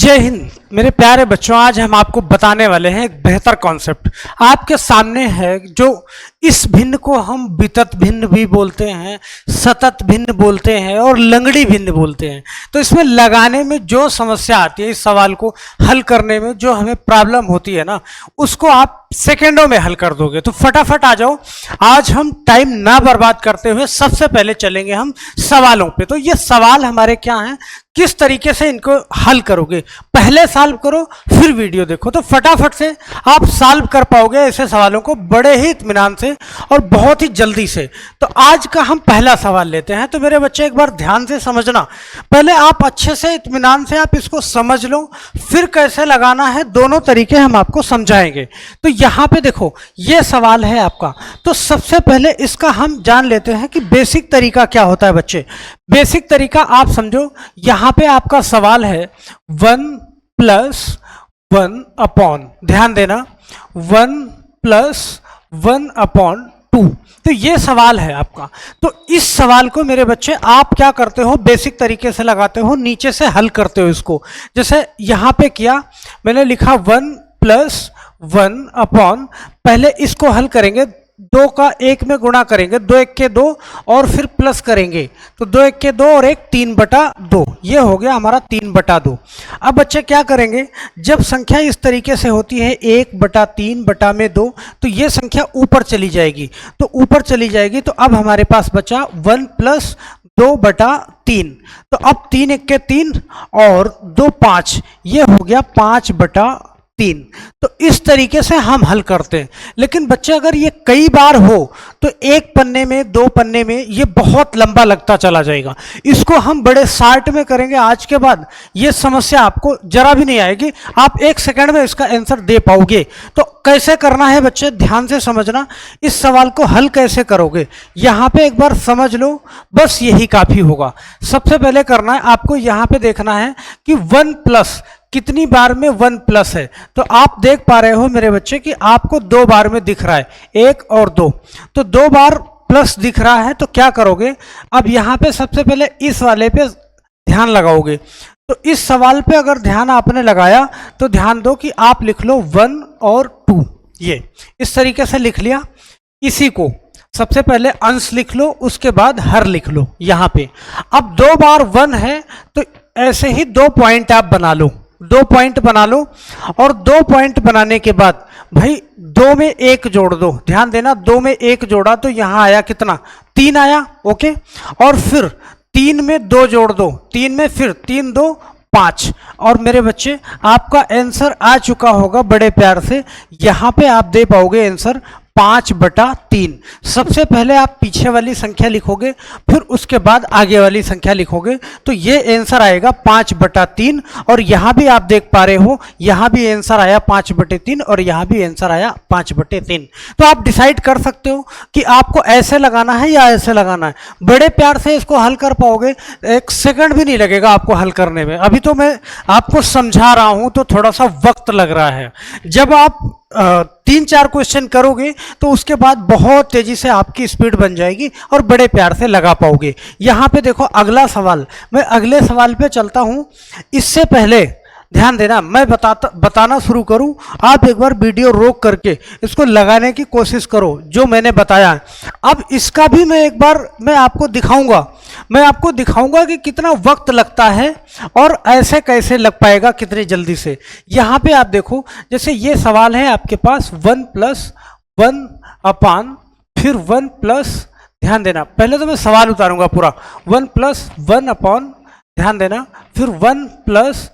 जय हिंद मेरे प्यारे बच्चों। आज हम आपको बताने वाले हैं एक बेहतर कॉन्सेप्ट। आपके सामने है जो इस भिन्न को हम वितत भिन्न भी बोलते हैं, सतत भिन्न बोलते हैं और लंगड़ी भिन्न बोलते हैं। तो इसमें लगाने में जो समस्या आती है, इस सवाल को हल करने में जो हमें प्रॉब्लम होती है ना, उसको आप सेकेंडों में हल कर दोगे। तो फटाफट आ जाओ। आज हम टाइम ना बर्बाद करते हुए सबसे पहले चलेंगे हम सवालों पे। तो ये सवाल हमारे क्या हैं, किस तरीके से इनको हल करोगे, पहले सॉल्व करो फिर वीडियो देखो, तो फटाफट से आप सॉल्व कर पाओगे ऐसे सवालों को बड़े ही इत्मीनान से और बहुत ही जल्दी से। तो आज का हम पहला सवाल लेते हैं। तो मेरे बच्चे एक बार ध्यान से समझना, पहले आप अच्छे से इत्मीनान से आप इसको समझ लो, फिर कैसे लगाना है दोनों तरीके हम आपको समझाएंगे। तो यहाँ पे देखो ये सवाल है आपका। तो सबसे पहले इसका हम जान लेते हैं कि बेसिक तरीका क्या होता है बच्चे। बेसिक तरीका आप समझो, यहाँ पे आपका सवाल है 1 + 1 अपॉन, ध्यान देना 1 + 1/2। तो ये सवाल है आपका। तो इस सवाल को मेरे बच्चे आप क्या करते हो, बेसिक तरीके से लगाते हो, नीचे से हल करते हो इसको। जैसे यहाँ पे किया मैंने, लिखा 1 + 1 अपॉन, पहले इसको हल करेंगे, 2 का 1 में गुणा करेंगे, 2 1 के 2 और फिर प्लस करेंगे, तो 2 1 के 2 और 1 3/2, ये हो गया हमारा 3/2। अब बच्चे क्या करेंगे, जब संख्या इस तरीके से होती है 1/3/2, तो ये संख्या ऊपर चली जाएगी। तो ऊपर चली जाएगी तो अब हमारे पास बचा 1 + 2/3। तो अब 3 1 के 3 और 2 5, ये हो गया 5/3। तो इस तरीके से हम हल करते हैं। लेकिन बच्चे अगर ये कई बार हो तो एक पन्ने में, 2 पन्ने में ये बहुत लंबा लगता चला जाएगा। इसको हम बड़े शार्ट में करेंगे आज के बाद, ये समस्या आपको जरा भी नहीं आएगी, आप 1 सेकंड में इसका आंसर दे पाओगे। तो कैसे करना है बच्चे, ध्यान से समझना। इस सवाल को हल कैसे करोगे यहाँ पे एक बार समझ लो, बस यही काफी होगा। सबसे पहले करना है आपको, यहाँ पे देखना है कि 1 प्लस कितनी बार में 1 प्लस है। तो आप देख पा रहे हो मेरे बच्चे कि आपको 2 बार में दिख रहा है, 1 और 2, तो 2 बार प्लस दिख रहा है। तो क्या करोगे, अब यहाँ पे सबसे पहले इस वाले पे ध्यान लगाओगे। तो इस सवाल पे अगर ध्यान आपने लगाया तो ध्यान दो कि आप लिख लो 1 और 2, ये इस तरीके से लिख लिया। इसी को सबसे पहले अंश लिख लो, उसके बाद हर लिख लो यहाँ पे। अब 2 बार 1 है तो ऐसे ही 2 पॉइंट आप बना लो, 2 पॉइंट बना लो। और 2 पॉइंट बनाने के बाद भाई 2 में 1 जोड़ दो, ध्यान देना 2 में 1 जोड़ा तो यहां आया कितना, 3 आया, ओके। और फिर 3 में 2 जोड़ दो, 3 में फिर 3 2 5, और मेरे बच्चे आपका आंसर आ चुका होगा बड़े प्यार से। यहां पे आप दे पाओगे आंसर 5/3। सबसे पहले आप पीछे वाली संख्या लिखोगे, फिर उसके बाद आगे वाली संख्या लिखोगे, तो ये आंसर आएगा 5/3। और यहाँ भी आप देख पा रहे हो, यहाँ भी आंसर आया 5/3 और यहाँ भी आंसर आया 5/3। तो आप डिसाइड कर सकते हो कि आपको ऐसे लगाना है या ऐसे लगाना है। बड़े प्यार से इसको हल कर पाओगे, 1 सेकंड भी नहीं लगेगा आपको हल करने में। अभी तो मैं आपको समझा रहा हूँ तो थोड़ा सा वक्त लग रहा है। जब आप 3-4 क्वेश्चन करोगे तो उसके बाद बहुत तेजी से आपकी स्पीड बन जाएगी और बड़े प्यार से लगा पाओगे। यहाँ पे देखो अगला सवाल, मैं अगले सवाल पे चलता हूँ। इससे पहले ध्यान देना, मैं बताना शुरू करूं, आप एक बार वीडियो रोक करके इसको लगाने की कोशिश करो जो मैंने बताया है। अब इसका भी मैं एक बार मैं आपको दिखाऊंगा कि कितना वक्त लगता है और ऐसे कैसे लग पाएगा कितनी जल्दी से। यहाँ पे आप देखो, जैसे ये सवाल है आपके पास 1 + 1 अपॉन, फिर 1 प्लस, ध्यान देना पहले तो मैं सवाल उतारूंगा पूरा, 1 + 1 अपॉन, ध्यान देना, फिर 1 +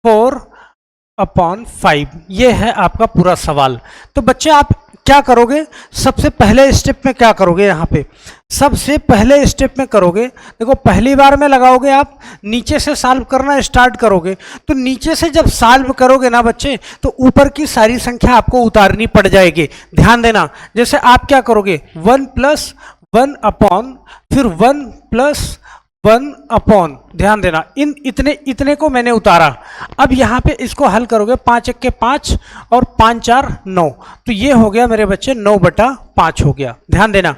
4/5, ये है आपका पूरा सवाल। तो बच्चे आप क्या करोगे, सबसे पहले स्टेप में क्या करोगे, यहाँ पे सबसे पहले स्टेप में करोगे, देखो पहली बार में लगाओगे आप, नीचे से सॉल्व करना स्टार्ट करोगे। तो नीचे से जब सॉल्व करोगे ना बच्चे, तो ऊपर की सारी संख्या आपको उतारनी पड़ जाएगी। ध्यान देना, जैसे आप क्या करोगे, 1 + 1 अपॉन, फिर 1 + 1 अपॉन, ध्यान देना इतने को मैंने उतारा। अब यहाँ पे इसको हल करोगे, 5 1 के 5 और 5 4 9, तो ये हो गया मेरे बच्चे 9/5 हो गया। ध्यान देना,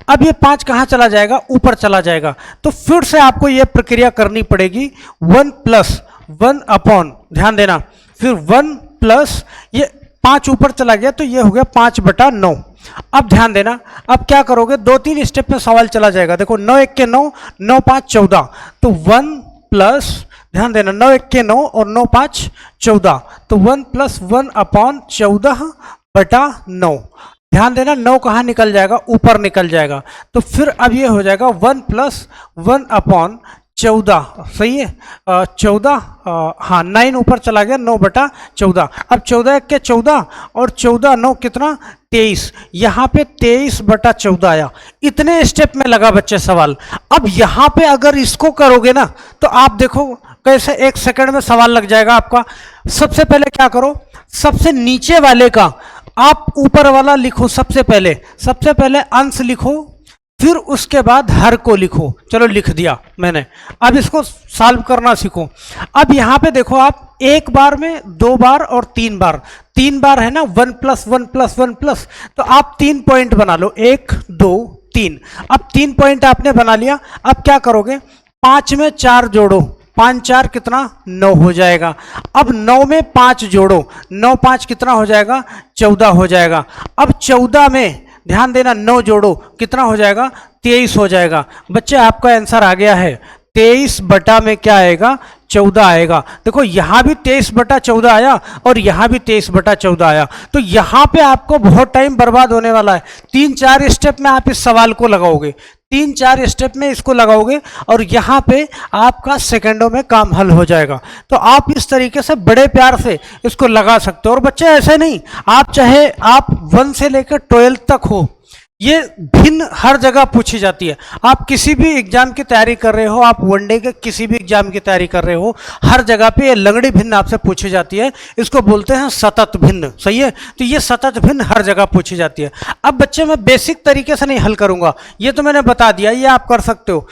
अब ये 5 कहाँ चला जाएगा, ऊपर चला जाएगा। तो फिर से आपको ये प्रक्रिया करनी पड़ेगी, 1 + 1 अपॉन, ध्यान देना, फिर 1 प्लस ये 5 ऊपर चला गया तो ये हो गया 5/9। अब ध्यान देना, अब क्या करोगे, 2-3 स्टेप में सवाल चला जाएगा। देखो 9 1 के 9, 9 5 14, तो 1 प्लस, ध्यान देना, 9 1 के 9 और 9 5 14, तो 1 प्लस 1 अपॉन 14/9। ध्यान देना 9 कहाँ निकल जाएगा, ऊपर निकल जाएगा, तो फिर अब ये हो जाएगा 1 प्लस 1 अपॉन 14, सही है, 14, हाँ 9 ऊपर चला गया, 9/14। अब 14 1 के 14 और 14 9 कितना, 23, यहाँ पे 23/14 आया। इतने स्टेप में लगा बच्चे सवाल। अब यहाँ पे अगर इसको करोगे ना तो आप देखो कैसे 1 सेकंड में सवाल लग जाएगा आपका। सबसे पहले क्या करो, सबसे नीचे वाले का आप ऊपर वाला लिखो, सबसे पहले अंश लिखो, फिर उसके बाद हर को लिखो। चलो लिख दिया मैंने। अब इसको सॉल्व करना सीखो। अब यहाँ पे देखो, आप एक बार में 2 बार और 3 बार है ना, 1 प्लस 1 प्लस 1 प्लस, तो आप 3 पॉइंट बना लो, 1 2 3। अब 3 पॉइंट आपने बना लिया। अब क्या करोगे, 5 में 4 जोड़ो, 5 4 कितना, 9 हो जाएगा। अब 9 में 5 जोड़ो, 9 5 कितना हो जाएगा, 14 हो जाएगा। अब 14 में ध्यान देना 9 जोड़ो, कितना हो जाएगा, 23 हो जाएगा। बच्चे आपका आंसर आ गया है, 23 बटा में क्या आएगा, 14 आएगा। देखो यहाँ भी 23/14 आया और यहाँ भी 23/14 आया। तो यहाँ पे आपको बहुत टाइम बर्बाद होने वाला है। 3-4 स्टेप में आप इस सवाल को लगाओगे, 3-4 स्टेप में इसको लगाओगे और यहाँ पे आपका सेकंडों में काम हल हो जाएगा। तो आप इस तरीके से बड़े प्यार से इसको लगा सकते हो। और बच्चे ऐसे नहीं, आप चाहे आप 1 से लेकर 12 तक हो, ये भिन्न हर जगह पूछी जाती है। आप किसी भी एग्जाम की तैयारी कर रहे हो, आप वनडे के किसी भी एग्जाम की तैयारी कर रहे हो, हर जगह पे ये लगड़ी भिन्न आपसे पूछी जाती है। इसको बोलते हैं सतत भिन्न, सही है। तो ये सतत भिन्न हर जगह पूछी जाती है। अब बच्चे मैं बेसिक तरीके से नहीं हल करूंगा, ये तो मैंने बता दिया, ये आप कर सकते हो।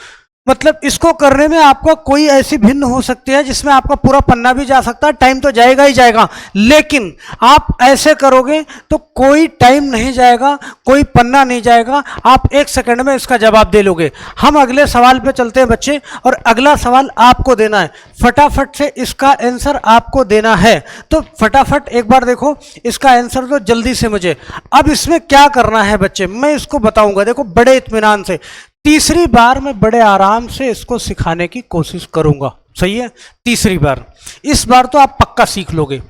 मतलब इसको करने में आपको कोई ऐसी भिन्न हो सकती है जिसमें आपका पूरा पन्ना भी जा सकता है, टाइम तो जाएगा ही जाएगा। लेकिन आप ऐसे करोगे तो कोई टाइम नहीं जाएगा, कोई पन्ना नहीं जाएगा, आप 1 सेकंड में इसका जवाब दे लोगे। हम अगले सवाल पे चलते हैं बच्चे, और अगला सवाल आपको देना है। फटाफट से इसका आंसर आपको देना है। तो फटाफट एक बार देखो इसका आंसर तो जल्दी से मुझे। अब इसमें क्या करना है बच्चे, मैं इसको बताऊंगा। देखो बड़े इत्मीनान से, तीसरी बार मैं बड़े आराम से इसको सिखाने की कोशिश करूंगा, सही है। तीसरी बार, इस बार तो आप पक्का सीख लोगे।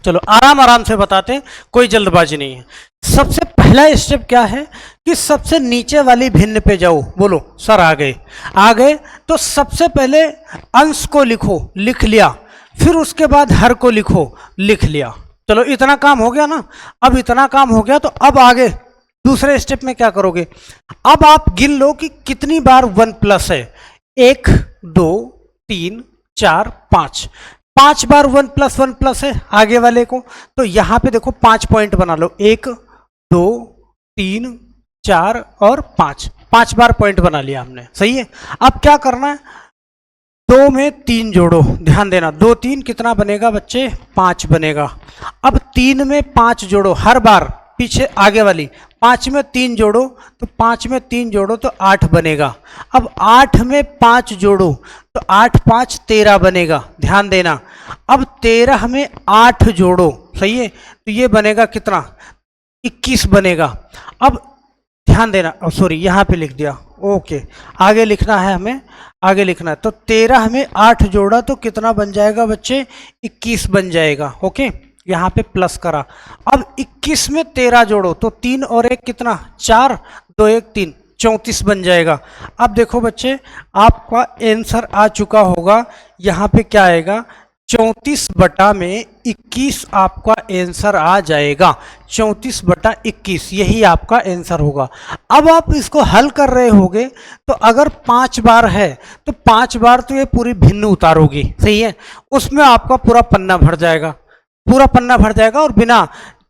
चलो आराम आराम से बताते हैं, कोई जल्दबाजी नहीं है। सबसे पहला स्टेप क्या है कि सबसे नीचे वाली भिन्न पे जाओ। बोलो सर आ गए। तो सबसे पहले अंश को लिखो, लिख लिया, फिर उसके बाद हर को लिखो, लिख लिया। चलो इतना काम हो गया ना। अब इतना काम हो गया तो अब आगे दूसरे स्टेप में क्या करोगे, अब आप गिन लो कि कितनी बार 1 प्लस है। 1 2 3 4 5, 5 बार 1 प्लस है आगे वाले को। तो यहां पे देखो 5 पॉइंट बना लो, 1 2 3 4 और 5 बार पॉइंट बना लिया हमने, सही है। अब क्या करना है, 2 में 3 जोड़ो, ध्यान देना 2 3 कितना बनेगा बच्चे, 5 बनेगा। अब 3 में 5 जोड़ो, हर बार पीछे आगे वाली 5 में 3 जोड़ो, तो 5 में 3 जोड़ो तो 8 बनेगा। अब 8 में 5 जोड़ो तो 8 5 13 बनेगा, ध्यान देना। अब 13 में 8 जोड़ो, सही है, तो ये बनेगा कितना, 21 बनेगा। अब ध्यान देना, सॉरी यहाँ पे लिख दिया, ओके, आगे लिखना है हमें, आगे लिखना है। तो 13 में 8 जोड़ा तो कितना बन जाएगा बच्चे, 21 बन जाएगा, ओके, यहाँ पे प्लस करा। अब 21 में 13 जोड़ो तो 3 और 1 कितना, 4, 2 1 3, 34 बन जाएगा। अब देखो बच्चे आपका आंसर आ चुका होगा, यहाँ पे क्या आएगा, 34 बटा में 21 आपका आंसर आ जाएगा। 34 बटा 21 यही आपका आंसर होगा। अब आप इसको हल कर रहे होगे तो अगर 5 बार है तो 5 बार तो ये पूरी भिन्न उतारोगी, सही है, उसमें आपका पूरा पन्ना भर जाएगा, पूरा पन्ना भर जाएगा। और बिना,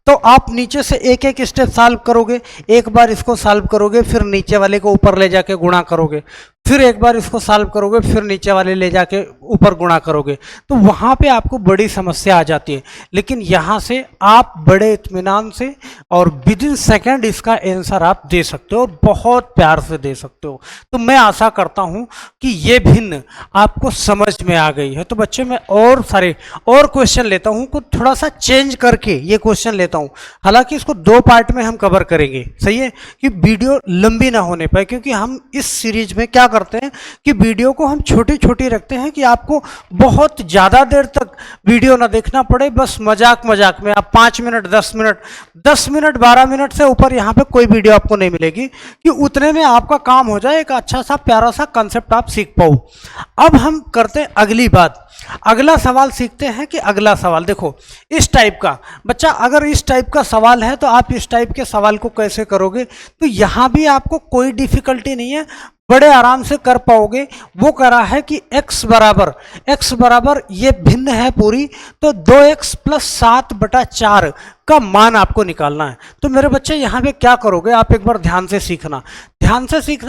तो आप नीचे से एक एक स्टेप सॉल्व करोगे, एक बार इसको सॉल्व करोगे, फिर नीचे वाले को ऊपर ले जाके गुणा करोगे, फिर एक बार इसको सॉल्व करोगे, फिर नीचे वाले ले जाके ऊपर गुणा करोगे, तो वहाँ पे आपको बड़ी समस्या आ जाती है। लेकिन यहाँ से आप बड़े इत्मीनान से और विद इन सेकेंड इसका आंसर आप दे सकते हो और बहुत प्यार से दे सकते हो। तो मैं आशा करता हूँ कि ये भिन्न आपको समझ में आ गई है। तो बच्चे मैं और सारे और क्वेश्चन लेता हूँ, को थोड़ा सा चेंज करके ये क्वेश्चन लेता हूँ। हालांकि इसको 2 पार्ट में हम कवर करेंगे, सही है, कि वीडियो लंबी ना होने पाए, क्योंकि हम इस सीरीज में क्या करते हैं कि वीडियो को हम छोटी छोटी रखते हैं कि आपको बहुत ज़्यादा देर तक वीडियो ना देखना पड़े। बस मजाक मजाक में आप 5 मिनट 10 मिनट 12 मिनट से ऊपर यहाँ पे कोई वीडियो आपको नहीं मिलेगी, कि उतने में आपका काम हो जाए, एक अच्छा सा प्यारा सा कंसेप्ट आप सीख पाओ। अब हम करते हैं अगली बात, अगला सवाल सीखते हैं। कि अगला सवाल देखो इस टाइप का, बच्चा अगर इस टाइप का सवाल है तो आप इस टाइप के सवाल को कैसे करोगे, तो यहाँ भी आपको कोई डिफिकल्टी नहीं है, बड़े आराम से कर पाओगे। वो कह रहा है कि x बराबर ये भिन्न है पूरी, तो 2x + 7/4 का मान आपको निकालना है। तो मेरे बच्चे यहाँ पे क्या करोगे, आप एक बार ध्यान से सीखना,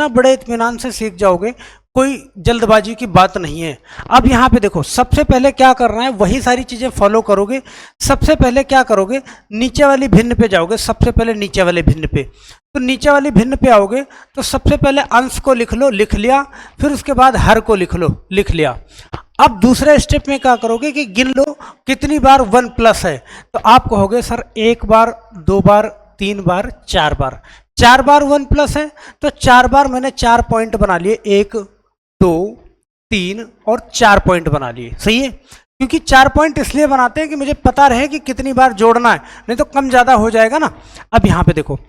बड़े इत्मीनान से सीख जाओगे, कोई जल्दबाजी की बात नहीं है। अब यहाँ पे देखो सबसे पहले क्या करना है, वही सारी चीज़ें फॉलो करोगे। सबसे पहले क्या करोगे, नीचे वाली भिन्न पे जाओगे। सबसे पहले नीचे वाले भिन्न पे, तो नीचे वाली भिन्न पे आओगे तो सबसे पहले अंश को लिख लो, लिख लिया। फिर उसके बाद हर को लिख लो, लिख लिया। अब दूसरे स्टेप में क्या करोगे कि गिन लो कितनी बार 1+ है। तो आप कहोगे सर 1 बार, 2 बार, 3 बार, 4 बार। 4 बार 1+ है, तो 4 बार मैंने 4 पॉइंट बना लिए, 1 2 3 और 4 पॉइंट बना लिए, सही है। क्योंकि 4 पॉइंट इसलिए बनाते हैं कि मुझे पता रहे कि कितनी बार जोड़ना है, नहीं तो कम ज़्यादा हो जाएगा ना। अब यहाँ पे देखो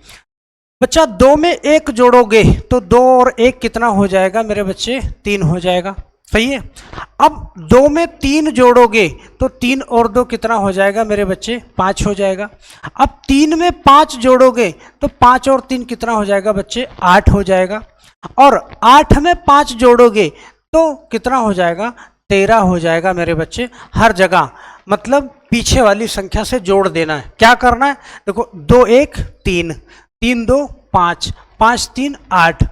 बच्चा, 2 में 1 जोड़ोगे तो 2 और 1 कितना हो जाएगा मेरे बच्चे, 3 हो जाएगा, सही है। अब 2 में 3 जोड़ोगे तो 3 और 2 कितना हो जाएगा मेरे बच्चे, 5 हो जाएगा। अब 3 में 5 जोड़ोगे तो 5 और 3 कितना हो जाएगा बच्चे, 8 हो जाएगा। और 8 में 5 जोड़ोगे तो कितना हो जाएगा, 13 हो जाएगा मेरे बच्चे। हर जगह मतलब पीछे वाली संख्या से जोड़ देना है। क्या करना है, देखो 2 1 3, 3 2 5, 5 3 8,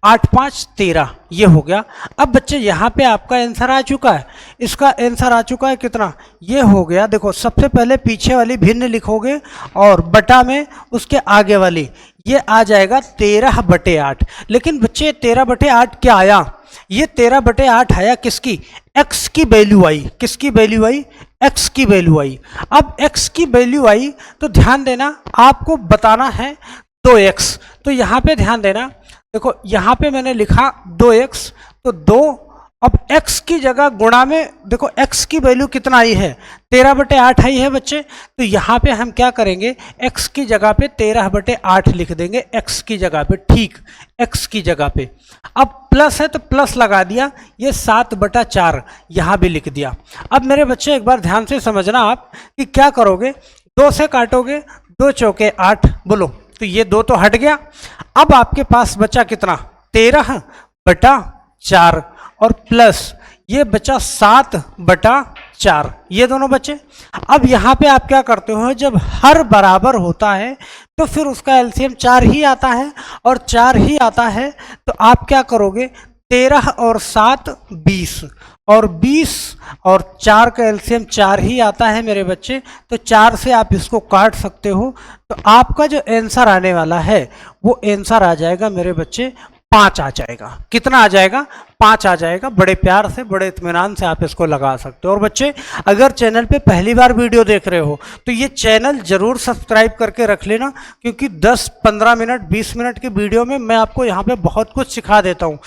8 5 13, ये हो गया। अब बच्चे यहाँ पे आपका आंसर आ चुका है, इसका आंसर आ चुका है कितना, ये हो गया। देखो सबसे पहले पीछे वाली भिन्न लिखोगे और बटा में उसके आगे वाली, ये आ जाएगा 13/8। लेकिन बच्चे 13/8 क्या आया, ये 13/8 आया किसकी, x की वैल्यू आई। किसकी वैल्यू आई, x की वैल्यू आई। अब x की वैल्यू आई तो ध्यान देना, आपको बताना है 2x। तो यहाँ पे ध्यान देना, देखो यहाँ पे मैंने लिखा 2x, तो 2, अब x की जगह गुणा में, देखो x की वैल्यू कितना आई है, 13/8 आई है बच्चे। तो यहाँ पे हम क्या करेंगे, x की जगह पे 13/8 लिख देंगे, x की जगह पे, ठीक, x की जगह पे। अब प्लस है तो प्लस लगा दिया, ये 7/4 यहाँ भी लिख दिया। अब मेरे बच्चे एक बार ध्यान से समझना आप कि क्या करोगे, 2 से काटोगे, 2 चौके 8, बोलो, तो ये 2 तो हट गया। अब आपके पास बचा कितना, 13/4 और प्लस ये बचा 7/4, ये दोनों बचे। अब यहाँ पे आप क्या करते हो, जब हर बराबर होता है तो फिर उसका एलसीएम 4 ही आता है, और 4 ही आता है तो आप क्या करोगे, 13 और 7 20, और 20 और 4 का एलसीएम 4 ही आता है मेरे बच्चे। तो 4 से आप इसको काट सकते हो, तो आपका जो आंसर आने वाला है वो आंसर आ जाएगा मेरे बच्चे 5 आ जाएगा। कितना आ जाएगा, 5 आ जाएगा। बड़े प्यार से, बड़े इत्मीनान से आप इसको लगा सकते हो। और बच्चे अगर चैनल पे पहली बार वीडियो देख रहे हो तो ये चैनल जरूर सब्सक्राइब करके रख लेना, क्योंकि 10-15 मिनट 20 मिनट की वीडियो में मैं आपको यहाँ पे बहुत कुछ सिखा देता हूँ।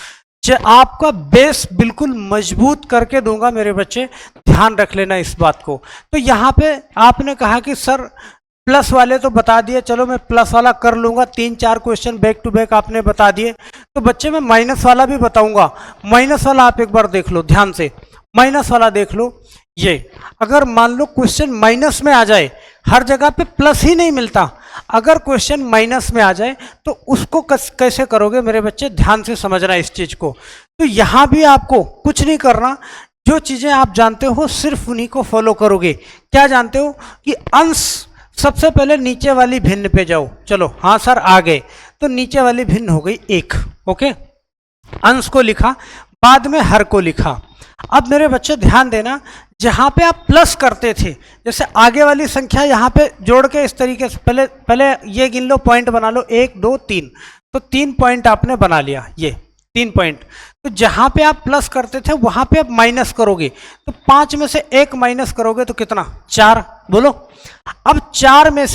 आपका बेस बिल्कुल मजबूत करके दूंगा मेरे बच्चे, ध्यान रख लेना इस बात को। तो यहाँ पे आपने कहा कि सर प्लस वाले तो बता दिए, चलो मैं प्लस वाला कर लूंगा, 3-4 क्वेश्चन बैक टू बैक आपने बता दिए। तो बच्चे मैं माइनस वाला भी बताऊंगा। माइनस वाला आप एक बार देख लो ध्यान से, माइनस वाला देख लो। ये अगर मान लो क्वेश्चन माइनस में आ जाए, हर जगह पे प्लस ही नहीं मिलता, अगर क्वेश्चन माइनस में आ जाए तो उसको कैसे करोगे मेरे बच्चे, ध्यान से समझना इस चीज को। तो यहाँ भी आपको कुछ नहीं करना, जो चीजें आप जानते हो सिर्फ उन्हीं को फॉलो करोगे। क्या जानते हो कि अंश, सबसे पहले नीचे वाली भिन्न पे जाओ। चलो हाँ सर आ गए, तो नीचे वाली भिन्न हो गई 1, ओके। अंश को लिखा, बाद में हर को लिखा। अब मेरे बच्चे ध्यान देना, जहाँ पे आप प्लस करते थे, जैसे आगे वाली संख्या यहाँ पे जोड़ के इस तरीके से, पहले ये गिन लो, पॉइंट बना लो, 1 2 3, तो 3 पॉइंट आपने बना लिया, ये 3 पॉइंट। तो जहाँ पे आप प्लस करते थे वहाँ पे आप माइनस करोगे, तो 5 में से 1 माइनस करोगे तो कितना, 4, बोलो। अब 4 में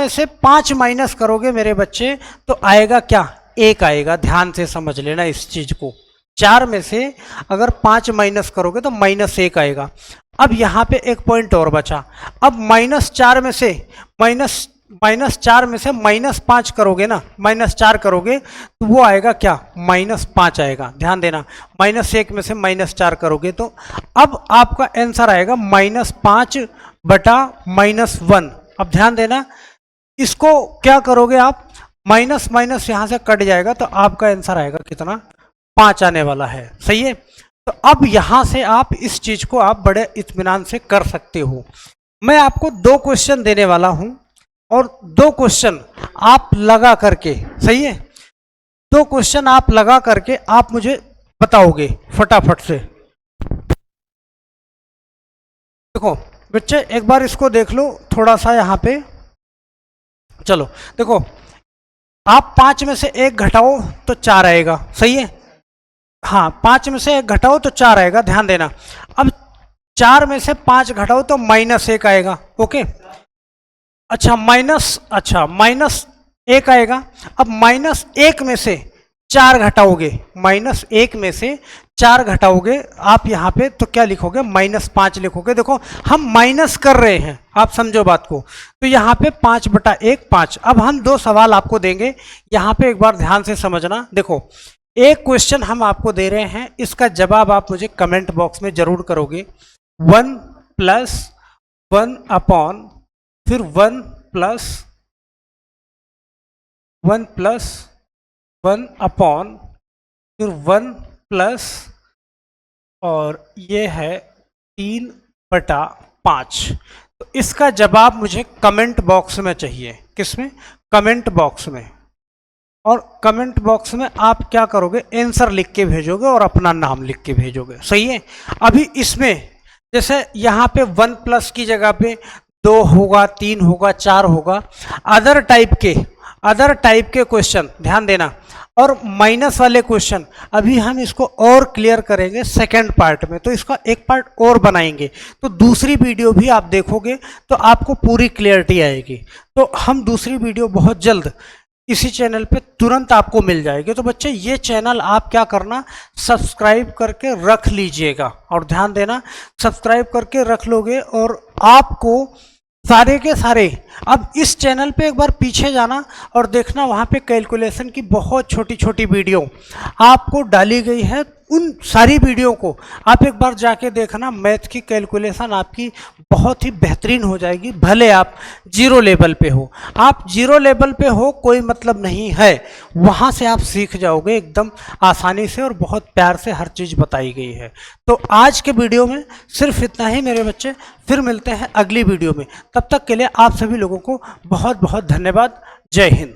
से 5 माइनस करोगे मेरे बच्चे तो आएगा क्या, 1 आएगा। ध्यान से समझ लेना इस चीज को, 4 में से अगर 5 माइनस करोगे तो -1 आएगा। अब यहाँ पे एक पॉइंट और बचा, अब -4 में से -5 करोगे ना, -4 करोगे तो वो आएगा क्या, -5 आएगा। ध्यान देना, -1 में से -4 करोगे तो अब आपका आंसर आएगा -5 बटा -1। अब ध्यान देना, इसको क्या करोगे आप, माइनस माइनस यहाँ से कट जाएगा तो आपका आंसर आएगा कितना, 5 आने वाला है। सही है। तो अब यहां से आप इस चीज को आप बड़े इत्मीनान से कर सकते हो। मैं आपको 2 क्वेश्चन देने वाला हूं और 2 क्वेश्चन आप लगा करके, सही है, 2 क्वेश्चन आप लगा करके आप मुझे बताओगे फटाफट से। देखो बच्चे एक बार इसको देख लो थोड़ा सा यहाँ पे, चलो देखो, आप 5 में से 1 घटाओ तो 4 आएगा, सही है। हाँ, 5 में से 1 घटाओ तो 4 आएगा, ध्यान देना। अब 4 में से 5 घटाओ तो -1 आएगा, ओके। अच्छा -1 आएगा। अब -1 में से 4 घटाओगे, -1 में से 4 घटाओगे आप यहाँ पे तो क्या लिखोगे, -5 लिखोगे। देखो हम माइनस कर रहे हैं, आप समझो बात को। तो यहाँ पे 5 बटा 1 5। अब हम 2 सवाल आपको देंगे, यहाँ पे एक बार ध्यान से समझना। देखो एक क्वेश्चन हम आपको दे रहे हैं, इसका जवाब आप मुझे कमेंट बॉक्स में जरूर करोगे। 1 + 1 अपॉन, फिर 1 + 1 अपॉन, फिर 1 प्लस, और ये है 3 बटा 5। तो इसका जवाब मुझे कमेंट बॉक्स में चाहिए। किसमें, कमेंट बॉक्स में। और कमेंट बॉक्स में आप क्या करोगे, आंसर लिख के भेजोगे और अपना नाम लिख के भेजोगे, सही है। अभी इसमें जैसे यहाँ पे 1 प्लस की जगह पे 2 होगा, 3 होगा, 4 होगा, अदर टाइप के क्वेश्चन ध्यान देना। और माइनस वाले क्वेश्चन अभी हम इसको और क्लियर करेंगे सेकंड पार्ट में, तो इसका एक पार्ट और बनाएंगे, तो दूसरी वीडियो भी आप देखोगे तो आपको पूरी क्लियरिटी आएगी। तो हम दूसरी वीडियो बहुत जल्द इसी चैनल पे तुरंत आपको मिल जाएगी। तो बच्चे ये चैनल आप क्या करना, सब्सक्राइब करके रख लीजिएगा। और ध्यान देना, सब्सक्राइब करके रख लोगे और आपको सारे के सारे, अब इस चैनल पे एक बार पीछे जाना और देखना, वहाँ पे कैलकुलेशन की बहुत छोटी छोटी वीडियो आपको डाली गई है। उन सारी वीडियो को आप एक बार जाके देखना, मैथ की कैलकुलेशन आपकी बहुत ही बेहतरीन हो जाएगी। भले आप 0 लेवल पे हो, आप 0 लेवल पे हो कोई मतलब नहीं है, वहाँ से आप सीख जाओगे एकदम आसानी से, और बहुत प्यार से हर चीज़ बताई गई है। तो आज के वीडियो में सिर्फ इतना ही मेरे बच्चे, फिर मिलते हैं अगली वीडियो में। तब तक के लिए आप सभी लोगों को बहुत बहुत धन्यवाद। जय हिंद।